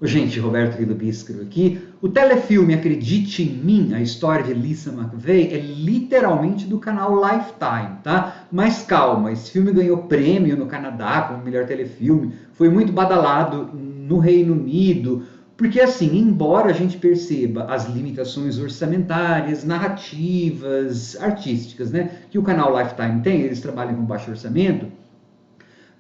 Gente, Roberto Guido Biscaro aqui. O telefilme Acredite em Mim, a história de Lisa McVey, é literalmente do canal Lifetime, tá? Mas calma, esse filme ganhou prêmio no Canadá como melhor telefilme, foi muito badalado no Reino Unido, porque assim, embora a gente perceba as limitações orçamentárias, narrativas, artísticas, né, que o canal Lifetime tem, eles trabalham com baixo orçamento,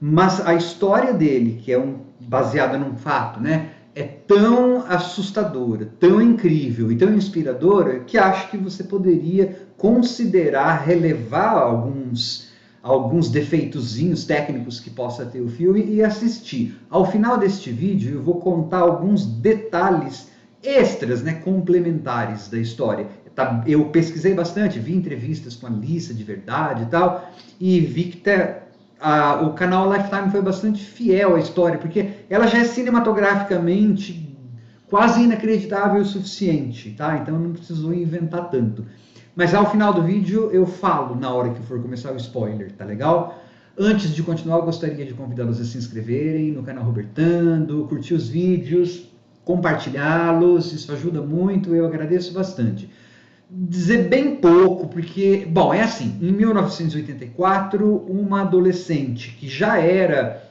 mas a história dele, que é baseada num fato, né, é tão assustadora, tão incrível e tão inspiradora que acho que você poderia considerar relevar alguns defeitozinhos técnicos que possa ter o filme e assistir. Ao final deste vídeo eu vou contar alguns detalhes extras, né, complementares da história. Eu pesquisei bastante, vi entrevistas com a Lisa de verdade e tal, e vi que o canal Lifetime foi bastante fiel à história, porque ela já é cinematograficamente quase inacreditável o suficiente, tá? Então não precisou inventar tanto. Mas ao final do vídeo eu falo na hora que for começar o spoiler, tá legal? Antes de continuar, eu gostaria de convidá-los a se inscreverem no canal Robertando, curtir os vídeos, compartilhá-los, isso ajuda muito, eu agradeço bastante. Dizer bem pouco, porque, bom, é assim, em 1984, uma adolescente que já era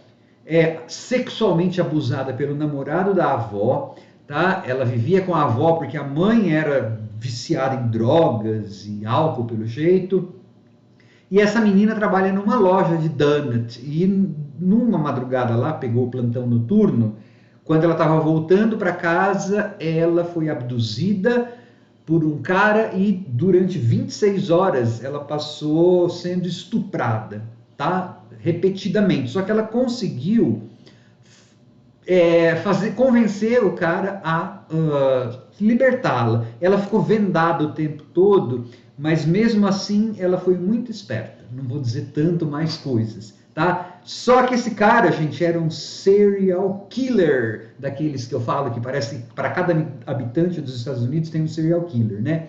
sexualmente abusada pelo namorado da avó, tá? Ela vivia com a avó porque a mãe era viciada em drogas e álcool, pelo jeito, e essa menina trabalha numa loja de donut, e numa madrugada lá, pegou o plantão noturno, quando ela estava voltando para casa, ela foi abduzida por um cara e durante 26 horas ela passou sendo estuprada, tá? Repetidamente. Só que ela conseguiu convencer o cara a libertá-la. Ela ficou vendada o tempo todo, mas mesmo assim ela foi muito esperta. Não vou dizer tanto mais coisas, tá? Só que esse cara, gente, era um serial killer, daqueles que eu falo que parece que para cada habitante dos Estados Unidos tem um serial killer, né?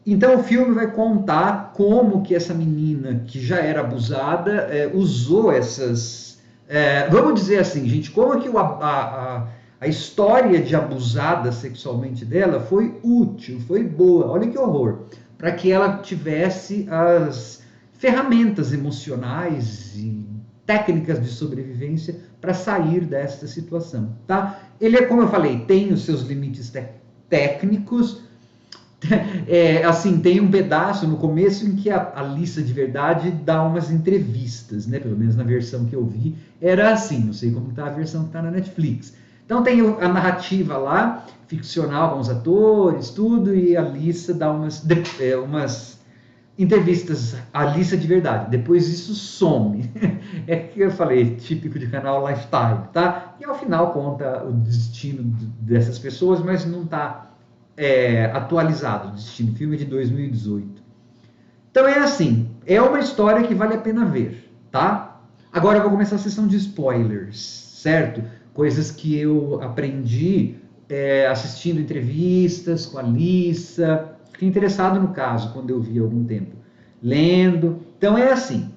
Então o filme vai contar como que essa menina que já era abusada usou essas... vamos dizer assim, gente, como que a história de abusada sexualmente dela foi útil, foi boa, olha que horror, para que ela tivesse as ferramentas emocionais e técnicas de sobrevivência para sair dessa situação, tá? Ele é, como eu falei, tem os seus limites técnicos, assim, tem um pedaço no começo em que a Lisa de verdade dá umas entrevistas, né? Pelo menos na versão que eu vi, era assim, não sei como está a versão que está na Netflix. Então tem a narrativa lá, ficcional com os atores, tudo, e a Lisa dá umas entrevistas, a Lisa de verdade. Depois isso some. É que eu falei, típico de canal Lifetime, tá? E ao final conta o destino dessas pessoas, mas não está atualizado. O destino, filme de 2018. Então é assim, é uma história que vale a pena ver, tá? Agora eu vou começar a sessão de spoilers, certo? Coisas que eu aprendi assistindo entrevistas com a Lisa. Fiquei interessado no caso quando eu vi há algum tempo. Lendo. Então é assim,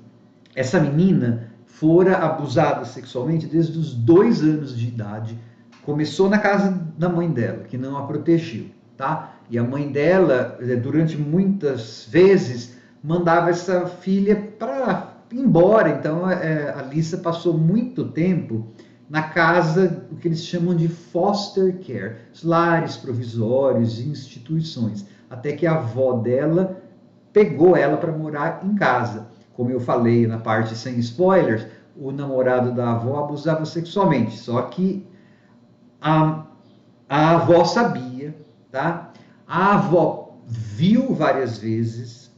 essa menina fora abusada sexualmente desde os 2 anos de idade. Começou na casa da mãe dela, que não a protegeu, tá? E a mãe dela, durante muitas vezes, mandava essa filha para ir embora. Então a Lisa passou muito tempo na casa, o que eles chamam de foster care, lares provisórios e instituições, até que a avó dela pegou ela para morar em casa. Como eu falei na parte sem spoilers, o namorado da avó abusava sexualmente, só que a, a avó sabia, tá? A avó viu várias vezes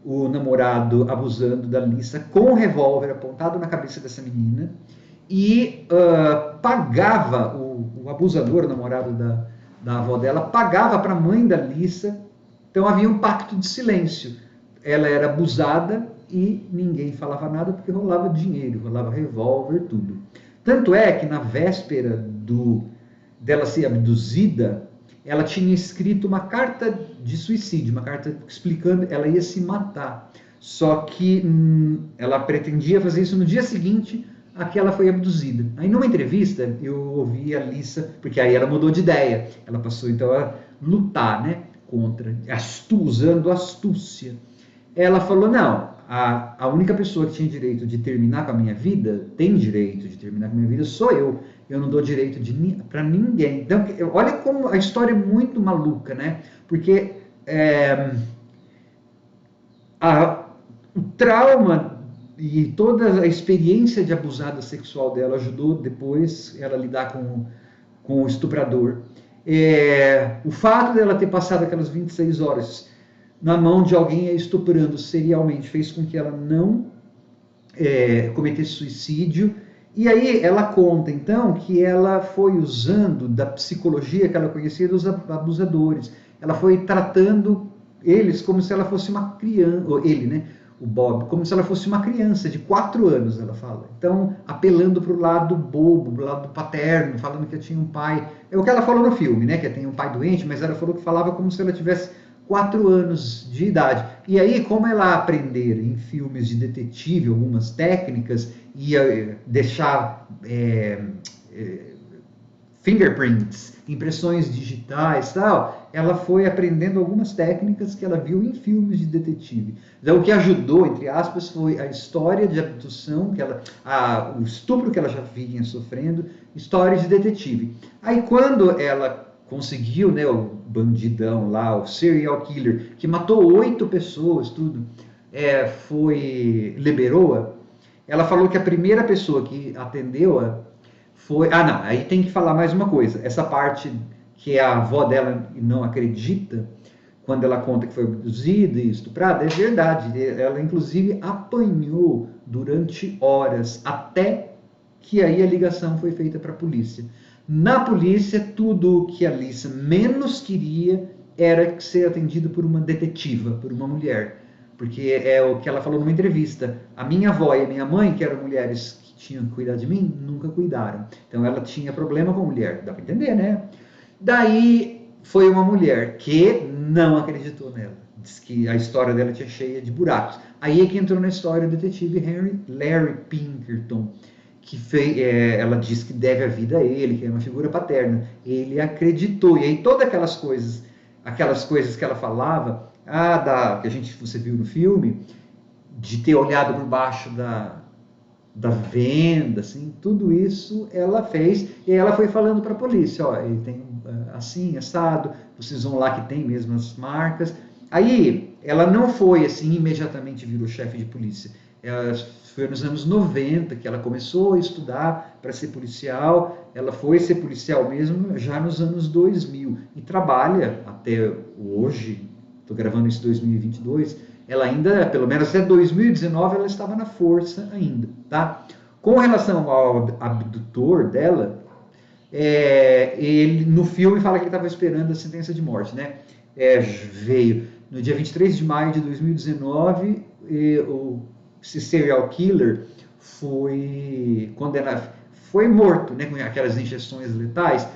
o namorado abusando da Lisa com um revólver apontado na cabeça dessa menina e pagava, o abusador, o namorado da avó dela, pagava para a mãe da Lisa. Então havia um pacto de silêncio. Ela era abusada e ninguém falava nada porque rolava dinheiro, rolava revólver, tudo. Tanto é que na véspera dela ser abduzida, ela tinha escrito uma carta de suicídio, uma carta explicando que ela ia se matar. Só que ela pretendia fazer isso no dia seguinte, a que ela foi abduzida. Aí numa entrevista eu ouvi a Lisa, porque aí ela mudou de ideia, ela passou então a lutar, né, contra, usando astúcia. Ela falou, não, a única pessoa que tinha direito de terminar com a minha vida, tem direito de terminar com a minha vida, sou eu não dou direito para ninguém. Então, olha como a história é muito maluca, né, porque o trauma e toda a experiência de abusada sexual dela ajudou depois ela a lidar com o estuprador. O fato dela ter passado aquelas 26 horas na mão de alguém estuprando serialmente fez com que ela não cometesse suicídio. E aí ela conta, então, que ela foi usando da psicologia que ela conhecia dos abusadores. Ela foi tratando eles como se ela fosse uma criança, ou ele, né, o Bob, como se ela fosse uma criança de 4 anos, ela fala. Então, apelando para o lado bobo, para o lado paterno, falando que eu tinha um pai. É o que ela falou no filme, né, que tem um pai doente, mas ela falou que falava como se ela tivesse 4 anos de idade. E aí, como ela aprender em filmes de detetive algumas técnicas, ia deixar fingerprints, impressões digitais, tal, ela foi aprendendo algumas técnicas que ela viu em filmes de detetive. Então, o que ajudou, entre aspas, foi a história de abdução, o estupro que ela já vinha sofrendo, história de detetive. Aí, quando ela conseguiu, né, o bandidão lá, o serial killer, que matou 8 pessoas, tudo, liberou-a, ela falou que a primeira pessoa que atendeu-a foi... Ah, não, aí tem que falar mais uma coisa. Essa parte que a avó dela não acredita, quando ela conta que foi abduzida e estuprada, é verdade. Ela, inclusive, apanhou durante horas, até que aí a ligação foi feita para a polícia. Na polícia, tudo o que a Lisa menos queria era ser atendida por uma detetiva, por uma mulher. Porque é o que ela falou numa entrevista. A minha avó e a minha mãe, que eram mulheres que tinham que cuidar de mim, nunca cuidaram. Então ela tinha problema com mulher. Dá para entender, né? Daí foi uma mulher que não acreditou nela. Diz que a história dela tinha cheia de buracos. Aí é que entrou na história o detetive Larry Pinkerton, que ela diz que deve a vida a ele, que é uma figura paterna. Ele acreditou. E aí todas aquelas coisas que ela falava, que você viu no filme, de ter olhado por baixo da venda, assim, tudo isso ela fez, e ela foi falando para a polícia, ó, ele tem assim, assado, vocês vão lá que tem mesmo as marcas. Aí ela não foi assim, imediatamente virou chefe de polícia. Foi nos anos 90 que ela começou a estudar para ser policial. Ela foi ser policial mesmo já nos anos 2000 e trabalha até hoje. Estou gravando isso em 2022. Ela ainda, pelo menos até 2019, ela estava na força ainda, tá? Com relação ao abdutor dela, ele no filme fala que ele estava esperando a sentença de morte, né? Veio no dia 23 de maio de 2019, esse serial killer foi condenado, foi morto, né, com aquelas injeções letais.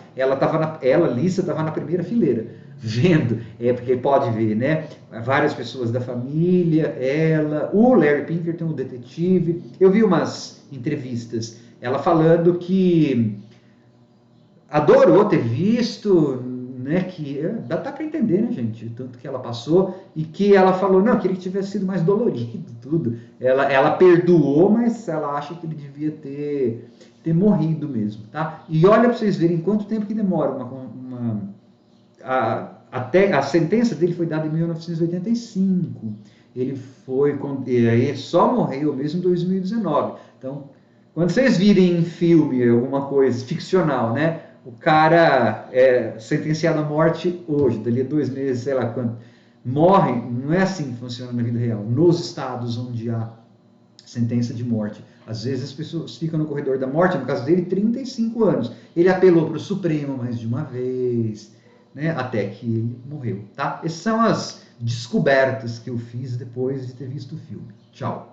Lisa, estava na primeira fileira, vendo, porque pode ver, né, várias pessoas da família, o Larry Pinkerton, o detetive. Eu vi umas entrevistas, ela falando que adorou ter visto, né, que dá para entender, né, gente, tanto que ela passou, e que ela falou, não, queria que tivesse sido mais dolorido, tudo. Ela perdoou, mas ela acha que ele devia ter morrido mesmo, tá? E olha para vocês verem quanto tempo que demora até a sentença dele foi dada em 1985. Ele só morreu mesmo em 2019. Então, quando vocês virem em filme alguma coisa ficcional, né, o cara é sentenciado à morte hoje, dali a 2 meses, sei lá quanto, morre, não é assim que funciona na vida real. Nos estados onde há sentença de morte, às vezes as pessoas ficam no corredor da morte, no caso dele, 35 anos. Ele apelou para o Supremo mais de uma vez, né, até que ele morreu, tá? Essas são as descobertas que eu fiz depois de ter visto o filme. Tchau.